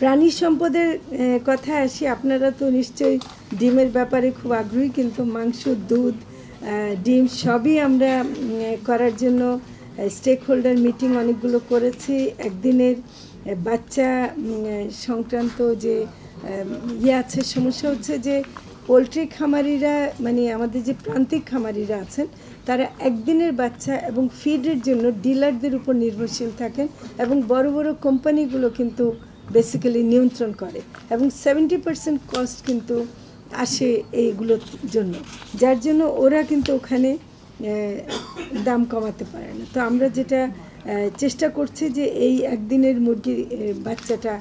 প্রাণী সম্পদের কথা আসি, আপনারা তো নিশ্চয়ই ডিমের ব্যাপারে খুব আগ্রহী, কিন্তু মাংস, দুধ, ডিম সবই আমরা করার জন্য স্টেক হোল্ডার মিটিং অনেকগুলো করেছি। একদিনের বাচ্চা সংক্রান্ত যে আছে, সমস্যা হচ্ছে যে পোলট্রি খামারিরা, মানে আমাদের যে প্রান্তিক খামারিরা আছেন, তারা একদিনের বাচ্চা এবং ফিডের জন্য ডিলারদের উপর নির্ভরশীল থাকেন, এবং বড় বড় কোম্পানিগুলো কিন্তু বেসিক্যালি নিয়ন্ত্রণ করে, এবং 70% কস্ট কিন্তু আসে এইগুলোর জন্য, যার জন্য ওরা কিন্তু ওখানে দাম কমাতে পারে না। তো আমরা যেটা চেষ্টা করছি যে এই একদিনের মুরগির বাচ্চাটা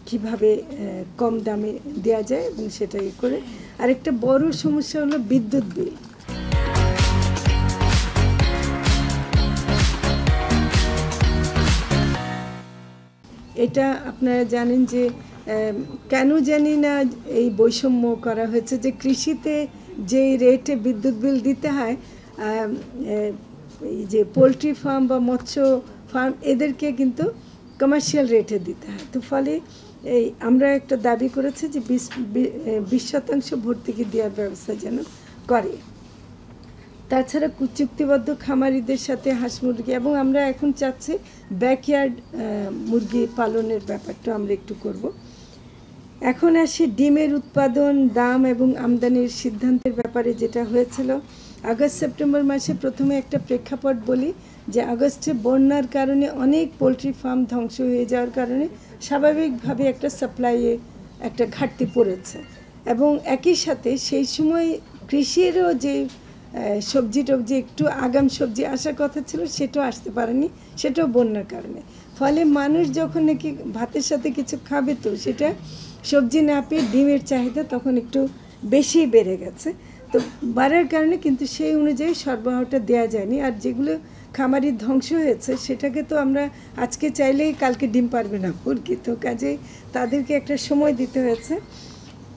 কিভাবে কম দামে দেওয়া যায়, এবং সেটাই করে। আরেকটা বড় সমস্যা হলো বিদ্যুৎ বিল। এটা আপনারা জানেন যে কেন জানি না এই বৈষম্য করা হয়েছে, যে কৃষিতে যে রেটে বিদ্যুৎ বিল দিতে হয়, এই যে পোলট্রি ফার্ম বা মৎস্য ফার্ম এদেরকে কিন্তু কমার্শিয়াল রেটে দিতে হয়। তো ফলে এই আমরা একটা দাবি করেছি যে 20% ভর্তুকি দেওয়ার ব্যবস্থা যেন করে। তাছাড়া চুক্তিবদ্ধ খামারিদের সাথে হাঁস মুরগি, এবং আমরা এখন চাচ্ছি ব্যাকইয়ার্ড মুরগি পালনের ব্যাপারটা আমরা একটু করব। এখন আসি ডিমের উৎপাদন, দাম এবং আমদানির সিদ্ধান্তের ব্যাপারে। যেটা হয়েছিল আগস্ট সেপ্টেম্বর মাসে, প্রথমে একটা প্রেক্ষাপট বলি যে আগস্টে বন্যার কারণে অনেক পোলট্রি ফার্ম ধ্বংস হয়ে যাওয়ার কারণে স্বাভাবিকভাবে একটা সাপ্লাইয়ে একটা ঘাটতি পড়েছে, এবং একই সাথে সেই সময় কৃষিরও যে সবজি টবজি একটু আগাম সবজি আসার কথা ছিল, সেটাও আসতে পারেনি, সেটাও বন্যার কারণে। ফলে মানুষ যখন নাকি ভাতের সাথে কিছু খাবে, তো সেটা সবজি না পেয়ে ডিমের চাহিদা তখন একটু বেশি বেড়ে গেছে। তো বাড়ার কারণে কিন্তু সেই অনুযায়ী সরবরাহটা দেওয়া যায়নি। আর যেগুলো খামারি ধ্বংস হয়েছে, সেটাকে তো আমরা আজকে চাইলেই কালকে ডিম পারবে না মুরগি, তো কাজেই তাদেরকে একটা সময় দিতে হয়েছে।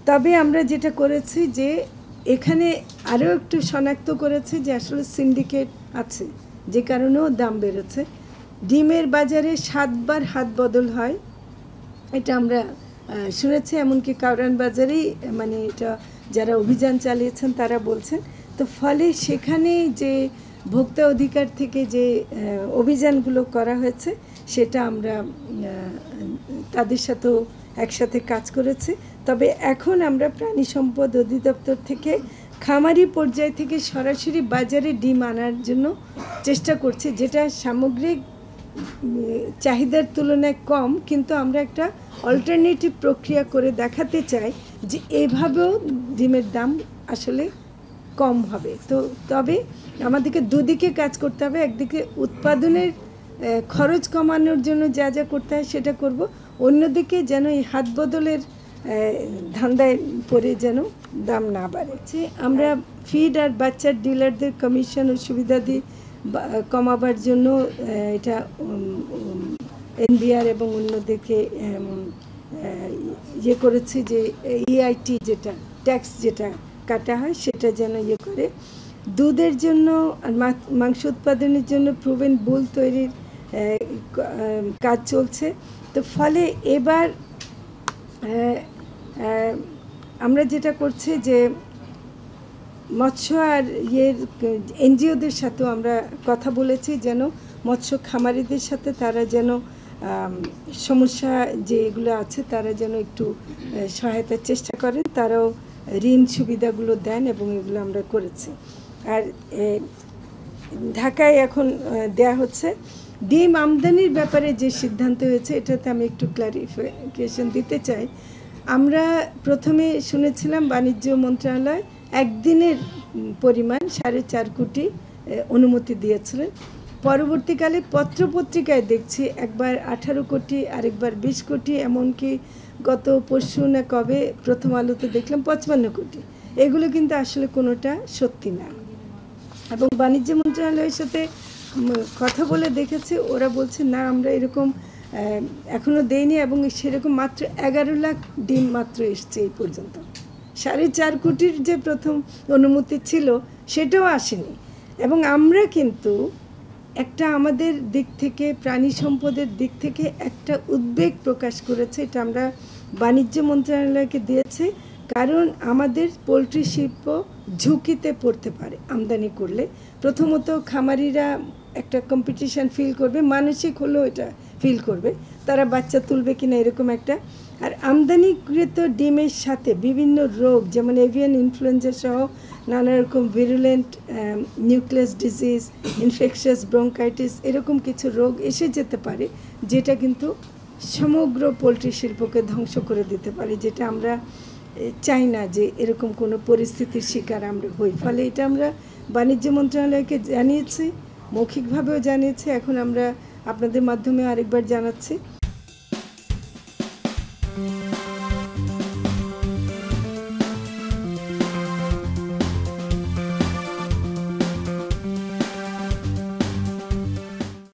তবে আমরা যেটা করেছি যে এখানে আরও একটু শনাক্ত করেছে যে আসলে সিন্ডিকেট আছে, যে কারণেও দাম বেড়েছে। ডিমের বাজারে 7 বার হাত বদল হয়, এটা আমরা শুনেছি, এমনকি কাউরান বাজারেই, মানে এটা যারা অভিযান চালিয়েছেন তারা বলছেন। তো ফলে সেখানে যে ভোক্তা অধিকার থেকে যে অভিযানগুলো করা হয়েছে, সেটা আমরা তাদের সাথেও একসাথে কাজ করেছি। তবে এখন আমরা প্রাণী সম্পদ অধিদপ্তর থেকে খামারি পর্যায় থেকে সরাসরি বাজারে ডিম আনার জন্য চেষ্টা করছি, যেটা সামগ্রিক চাহিদার তুলনায় কম, কিন্তু আমরা একটা অল্টারনেটিভ প্রক্রিয়া করে দেখাতে চাই যে এভাবেও ডিমের দাম আসলে কম হবে। তো তবে আমাদেরকে দুদিকে কাজ করতে হবে, একদিকে উৎপাদনের খরচ কমানোর জন্য যা যা করতে হয় সেটা করব, অন্যদিকে যেন এই হাত বদলের ধান্দায় পড়ে যেন দাম না বাড়ে। আমরা ফিড আর বাচ্চার ডিলারদের কমিশন ও সুবিধাদি কমাবার জন্য এটা এনবিআর এবং অন্যদেরকে ইয়ে করেছি যে ইআইটি যেটা ট্যাক্স যেটা কাটা হয়, সেটা যেন ইয়ে করে। দুধের জন্য আর মাংস উৎপাদনের জন্য প্রুভেন বুল তৈরির কাজ চলছে। তো ফলে এবার আমরা যেটা করছি যে মৎস্য আর এনজিওদের সাথেও আমরা কথা বলেছি, যেন মৎস্য খামারিদের সাথে তারা যেন সমস্যা যেগুলো আছে তারা যেন একটু সহায়তার চেষ্টা করেন, তারাও ঋণ সুবিধাগুলো দেন, এবং এগুলো আমরা করেছি। আর ঢাকায় এখন দেয়া হচ্ছে। ডিম আমদানির ব্যাপারে যে সিদ্ধান্ত হয়েছে, এটাতে আমি একটু ক্লারিফিকেশন দিতে চাই। আমরা প্রথমে শুনেছিলাম বাণিজ্য মন্ত্রণালয় একদিনের পরিমাণ 4.5 কোটি অনুমতি দিয়েছিলেন। পরবর্তীকালে পত্রপত্রিকায় দেখছি একবার 18 কোটি, আরেকবার 20 কোটি, এমনকি গত পরশু না কবে প্রথম আলোতে দেখলাম 55 কোটি। এগুলো কিন্তু আসলে কোনোটা সত্যি না, এবং বাণিজ্য মন্ত্রণালয়ের সাথে কথা বলে দেখেছি, ওরা বলছে না আমরা এরকম এখনও দেইনি, এবং সেরকম মাত্র 11 লাখ ডিম মাত্র এসছে এই পর্যন্ত। 4.5 কোটির যে প্রথম অনুমতি ছিল সেটাও আসেনি। এবং আমরা কিন্তু একটা আমাদের দিক থেকে প্রাণী সম্পদের দিক থেকে একটা উদ্বেগ প্রকাশ করেছে, এটা আমরা বাণিজ্য মন্ত্রণালয়কে দিয়েছি। কারণ আমাদের পোলট্রি শিল্প ঝুঁকিতে পড়তে পারে আমদানি করলে। প্রথমত খামারিরা একটা কম্পিটিশন ফিল করবে, মানসিক হলেও এটা ফিল করবে, তারা বাচ্চা তুলবে কিনা এরকম একটা। আর আমদানিকৃত ডিমের সাথে বিভিন্ন রোগ যেমন এভিয়ান ইনফ্লুয়েঞ্জা সহ নানা রকম virulent nucleus disease, infectious bronchitis এরকম কিছু রোগ এসে যেতে পারে, যেটা কিন্তু সমগ্র পোলট্রি শিল্পকে ধ্বংস করে দিতে পারে, যেটা আমরা চাই না যে এরকম কোনো পরিস্থিতির শিকার আমরা হই। ফলে এটা আমরা বাণিজ্য মন্ত্রণালয়কে জানিয়েছি, মৌখিকভাবেও জানিয়েছি, এখন আমরা আপনাদের মাধ্যমে আরেকবার জানাচ্ছি।